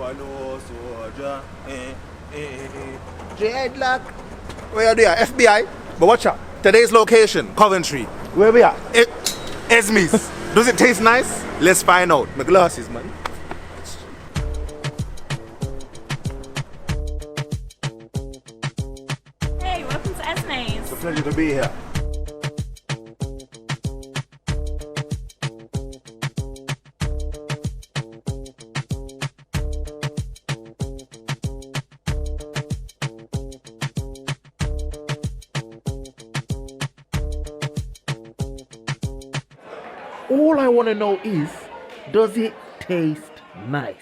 Buffalo soldier. Dreadlock. Where are they at? FBI? But watch out. Today's location, Coventry. Where we at? Esmie's. Does it taste nice? Let's find out. My glasses, man. Hey, welcome to Esmie's. It's a pleasure to be here. All I want to know is, does it taste nice?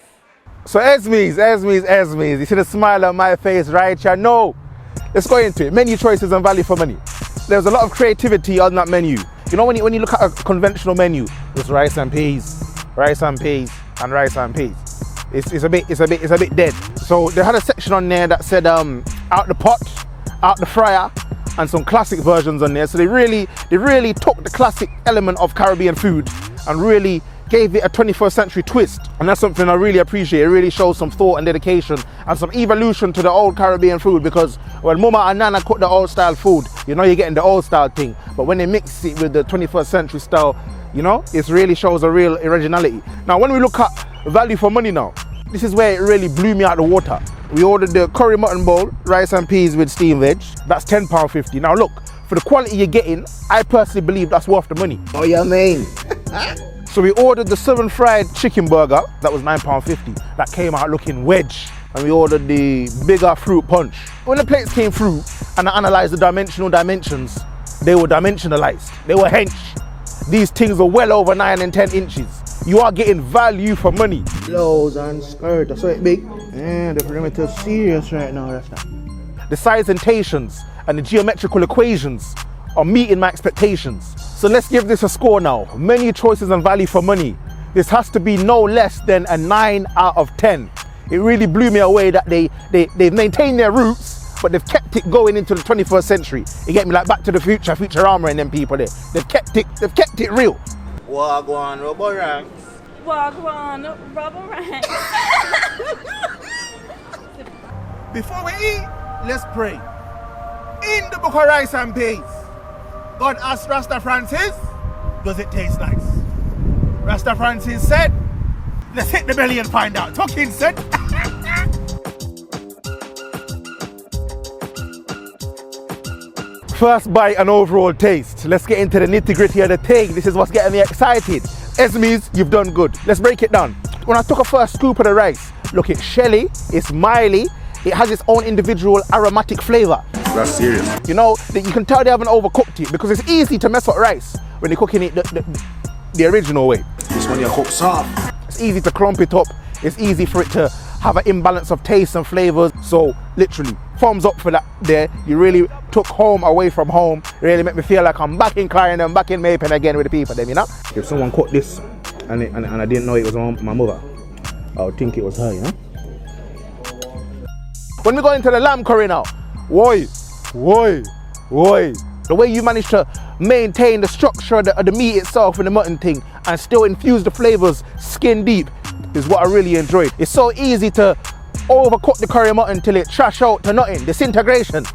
So Esmie's. You see the smile on my face right here? No. Let's go into it. Menu choices and value for money. There's a lot of creativity on that menu. You know, when you look at a conventional menu, it's rice and peas, and rice and peas. It's a bit dead. So they had a section on there that said out the pot, out the fryer, and some classic versions on there. So they really took the classic element of Caribbean food and really gave it a 21st century twist. And that's something I really appreciate. It really shows some thought and dedication and some evolution to the old Caribbean food, because when Mama and Nana cook the old style food, you know you're getting the old style thing. But when they mix it with the 21st century style, you know, it really shows a real originality. Now, when we look at value for money now, this is where it really blew me out the water. We ordered the curry mutton bowl, rice and peas with steamed veg. That's £10.50. Now look, for the quality you're getting, I personally believe that's worth the money. Oh, you mean? So we ordered the 7 fried chicken burger. That was £9.50. That came out looking wedge. And we ordered the bigger fruit punch. When the plates came through and I analysed the dimensions, they were dimensionalised. They were hench. These things are well over 9 and 10 inches. You are getting value for money. Blouse and skirt, that's so it big. Yeah, the perimeter's serious right now, that's not. The sizentations and the geometrical equations are meeting my expectations. So let's give this a score now. Menu choices and value for money. This has to be no less than a 9 out of 10. It really blew me away that they've maintained their roots, but they've kept it going into the 21st century. You get me, like Back to the Future, Futurama and them people there. They've kept it real. Wagwan rubber ranks. Wagwan rubber ranks. Before we eat, let's pray. In the book of rice and peas, God asked Rasta Francis, does it taste nice? Rasta Francis said, let's hit the belly and find out. Talking said. First bite and overall taste. Let's get into the nitty-gritty of the thing. This is what's getting me excited. Esmie's, you've done good. Let's break it down. When I took a first scoop of the rice, look, it's shelly, it's miley, it has its own individual aromatic flavour. That's serious. You know, you can tell they haven't overcooked it, because it's easy to mess up rice when you're cooking it the original way. This one you cook soft. It's easy to clump it up. It's easy for it to have an imbalance of taste and flavours. So literally, thumbs up for that there. You really took home away from home. Really made me feel like I'm back in Clarendon, back in Maypen again with the people them, you know? If someone cooked this and I didn't know it was my mother, I would think it was her, you know? When we go into the lamb curry now, why? The way you manage to maintain the structure of the meat itself and the mutton thing and still infuse the flavours skin deep is what I really enjoyed. It's so easy to overcook the curry mutton till it trash out to nothing. Disintegration.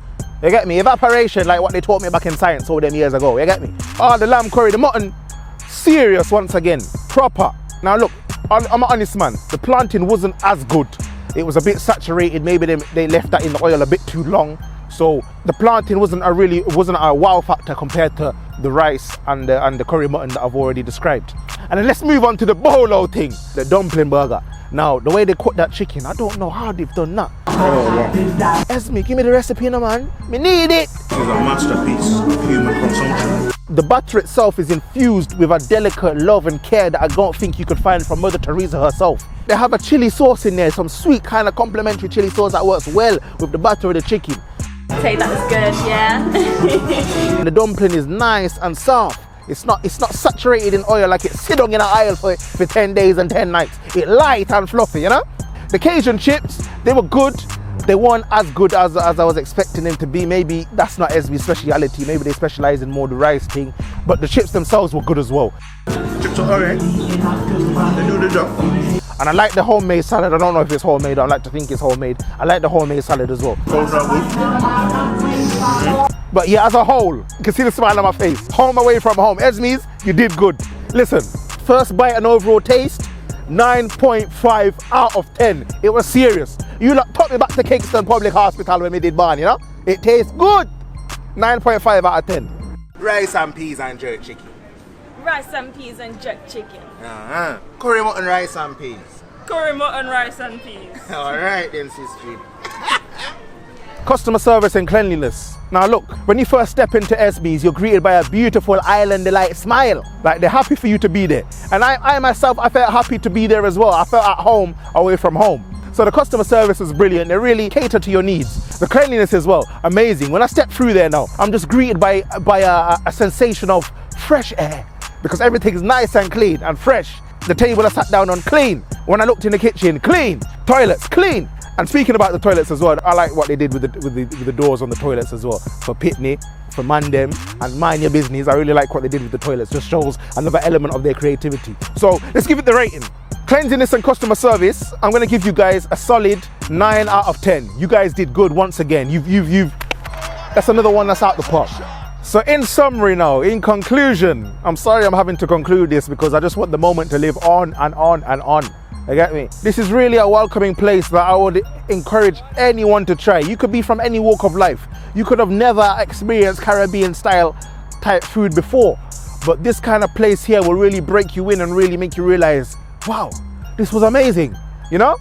You get me? Evaporation, like what they taught me back in science all them years ago. You get me? The lamb curry, the mutton, serious once again. Proper. Now look, I'm an honest man. The planting wasn't as good. It was a bit saturated. Maybe they left that in the oil a bit too long. So the planting wasn't a wow factor compared to the rice and the curry mutton that I've already described. And then let's move on to the bolo thing, the dumpling burger. Now, the way they cook that chicken, I don't know how they've done that. Esmie, give me the recipe now, man. Me need it. This is a masterpiece of human consumption. The butter itself is infused with a delicate love and care that I don't think you could find from Mother Teresa herself. They have a chili sauce in there, some sweet kind of complimentary chili sauce that works well with the butter of the chicken. I'd say that was good, yeah. The dumpling is nice and soft. It's not saturated in oil like it's sitting in an aisle for 10 days and 10 nights. It's light and fluffy, you know? The Cajun chips, they were good. They weren't as good as I was expecting them to be. Maybe that's not Esmie's speciality. Maybe they specialize in more the rice thing. But the chips themselves were good as well. Chips are alright. They do the job. And I like the homemade salad. I don't know if it's homemade. I like to think it's homemade. I like the homemade salad as well. But yeah, as a whole, you can see the smile on my face. Home away from home. Esmie's, you did good. Listen, first bite and overall taste, 9.5 out of 10. It was serious. You lot took me back to Kingston Public Hospital when we did barn, you know? It tastes good. 9.5 out of 10. Rice and peas and jerk chicken. Rice and peas and jerk chicken. Curry mutton, rice and peas. Curry mutton, rice and peas. Alright then, sister. Customer service and cleanliness. Now look, when you first step into Esmie's, you're greeted by a beautiful island delight smile. Like they're happy for you to be there. And I myself, I felt happy to be there as well. I felt at home, away from home. So the customer service is brilliant. They really cater to your needs. The cleanliness as well, amazing. When I step through there now, I'm just greeted by a sensation of fresh air because everything's nice and clean and fresh. The table I sat down on, clean. When I looked in the kitchen, clean. Toilets, clean. And speaking about the toilets as well, I like what they did with the doors on the toilets as well. For Pitney, for Mandem, and Mind Your Business. I really like what they did with the toilets. Just shows another element of their creativity. So let's give it the rating. Cleanliness and customer service, I'm gonna give you guys a solid 9 out of 10. You guys did good once again. That's another one that's out the pot. So in summary now, in conclusion, I'm sorry I'm having to conclude this because I just want the moment to live on and on and on. You get me? This is really a welcoming place that I would encourage anyone to try. You could be from any walk of life. You could have never experienced Caribbean style type food before. But this kind of place here will really break you in and really make you realize, wow, this was amazing. You know?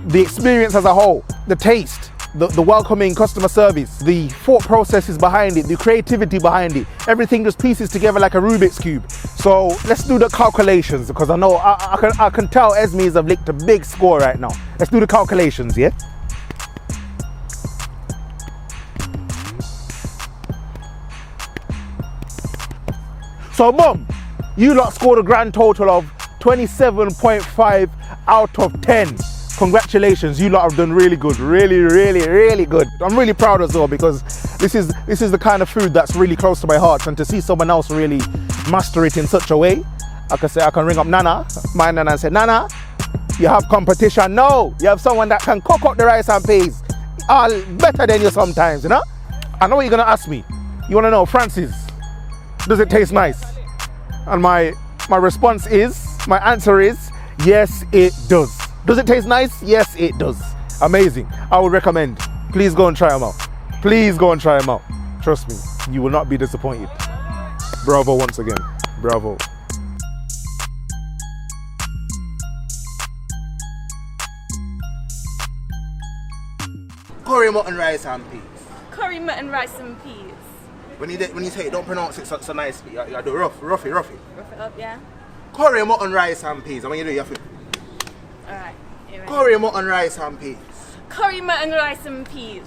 The experience as a whole, the taste, the welcoming customer service, the thought processes behind it, the creativity behind it, everything just pieces together like a Rubik's Cube. So let's do the calculations because I know I can tell Esmie's have licked a big score right now. Let's do the calculations, yeah? So boom, you lot scored a grand total of 27.5 out of 10. Congratulations, you lot have done really good, really, really, really good. I'm really proud as well because this is the kind of food that's really close to my heart, and to see someone else really master it in such a way, I can ring up Nana, my Nana, and say, Nana, you have competition? No, you have someone that can cook up the rice and peas, all better than you sometimes, you know? I know what you're gonna ask me. You wanna know, Francis, does it taste nice? And my response is, my answer is, yes, it does. Does it taste nice? Yes, it does. Amazing. I would recommend. Please go and try them out. Please go and try them out. Trust me, you will not be disappointed. Bravo once again. Bravo. Curry mutton, rice and peas. Curry mutton, rice and peas. When you say it, don't pronounce it so nicely. You do roughy. Rough it up, yeah? Curry mutton, rice and peas. And when you do, you have to... Alright, you ready? Curry mutton, rice and peas. Curry mutton, rice and peas.